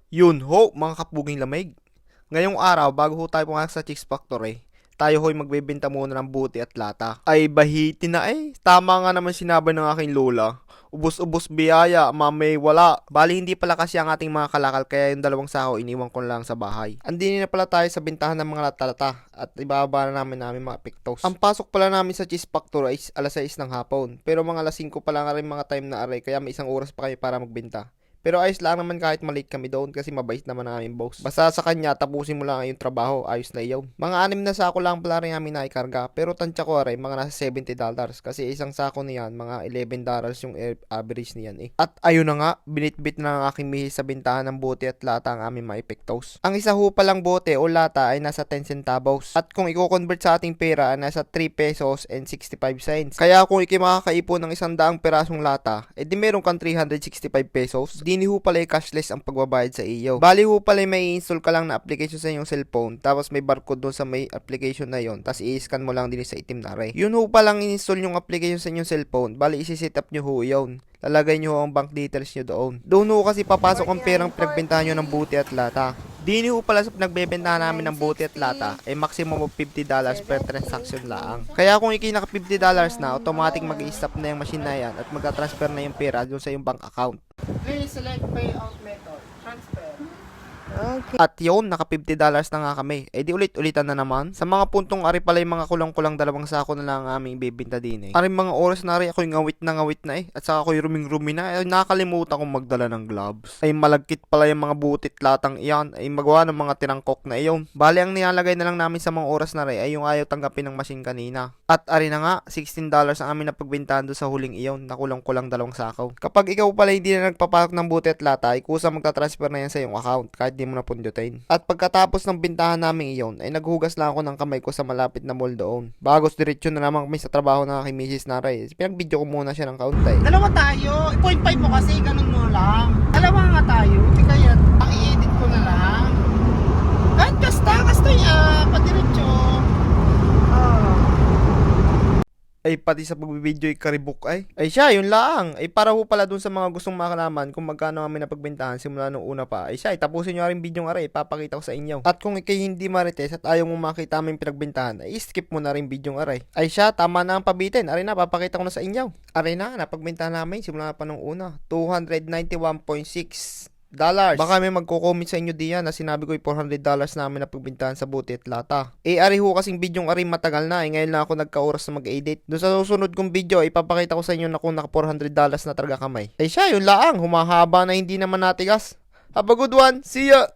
Yun ho, mga kapuging lamig. Ngayong araw, bago ho tayo pumasok sa Chicks Factory, tayo ho'y magbebenta muna ng buti at lata. Ay, bahiti na eh. Tama nga naman sinabi ng aking lola. Ubus-ubos biyaya, mamay wala. Bali, hindi pala kasi ang ating mga kalakal, kaya yung dalawang sako iniwan ko lang sa bahay. Andini na pala tayo sa bintahan ng mga lata at ibababa na namin mga pictos. Ang pasok pala namin sa Cheese Factory ay alas 6 ng hapon. Pero mga alas 5 pa lang rin mga time na aray, kaya may isang oras pa kami para magbenta. Pero ayos lang naman kahit malate kami doon kasi mabait naman ang aming boss. Basta sa kanya, tapusin mo lang yung trabaho, ayos na iyaw. Mga 6 na sako lang pala rin namin naikarga. Pero tansya ko rin, mga nasa $70. Kasi isang sako niyan, mga $11 yung average niyan eh. At ayun na nga, binitbit na ng aking mihis sa bintahan ng bote at lata ang aming mga epektos. Ang isa ho palang bote o lata ay nasa 10 centavos. At kung i-convert sa ating pera, ay nasa 3 pesos and 65 cents. Kaya kung makakaipon ng 100 perasong lata, edi meron kang 365 pesos. Di ho pala cashless ang pagbabayad sa iyo. Bali ho pala may install ka lang na application sa iyong cellphone, tapos may barcode doon sa may application na yon, tapos i-scan mo lang din sa itim na array. Yun ho palang install yung application sa inyong cellphone, bali isi-set up nyo ho yun. Lalagay nyo ho ang bank details nyo doon. Doon ho kasi papasok ang perang pinagbentahan nyo ng buti at lata. Dini ho pala sa pinagbebenta namin ng buti at lata ay maximum of $50 per transaction lang. Kaya kung ikinaka $50 na, automatic mag-i-stop na yung machine na yan at mag-transfer na yung pera doon sa yung bank account. Please select payout method. Transfer. Okay. At yun, naka $50 na nga kami. Eh di ulit-ulitan na naman. Sa mga puntong ari pala yung mga kulang-kulang dalawang sako na lang ang aming ibibenta din eh. Ari mga oras na rin ako'y ngawit na eh. At saka ako'y ruming-rumi na. Ay nakakalimutan kong magdala ng gloves. Ay malagkit pala yung mga butit latang iyan. Ay magawa ng mga tinangkok na iyon. Bali ang nilalagay na lang namin sa mga oras na rin ay yung ayaw tanggapin ng machine kanina. At ari na nga, $16 ang aming napagbentahan doon sa huling iyon na kulang-kulang dalawang sako. Kapag ikaw pala hindi na nagpapasok ng buti at lata, ay kusa magta-transfer na yan sa iyong account kahit di mo na pundutin. At pagkatapos ng bintahan namin iyon, ay naghugas lang ako ng kamay ko sa malapit na mall doon. Bagos diretsyo na naman kami sa trabaho ng aking misis na rin. Pinag-video ko muna siya ng kaunti. Dalawa tayo. I-point 5 mo kasi, ganun mo lang. Dalawa nga tayo. Hindi kaya, i-edit ko na lang. Kahit kasta padiretso. Ay pati sa pagbibideo ay karibok ay. Ay siya, yun lang. Ay para ho pala dun sa mga gustong makalaman kung magkano kami napagbentahan simula nung una pa. Ay siya, tapusin nyo rin video ng aray, ipapakita ko sa inyo. At kung ikay hindi marites at ayaw mo makita aming pinagbentahan, ay skip mo na rin video ng aray. Ay siya, tama na ang pabitin. Aray na, papakita ko na sa inyo. Aray na, napagbentahan namin simula pa nung una. $291.6. Baka may magko-comment sa inyo diyan na sinabi ko yung $400 namin na pagbintahan sa buti at lata. Ari ho kasing bidyong ari matagal na ngayon lang ako nagka-oras na mag-edit. Doon sa susunod kong video ipapakita ko sa inyo na kung naka $400 na talaga kamay. Ay siya, yun lang, humahaba na hindi naman natigas. Have a good one, see ya!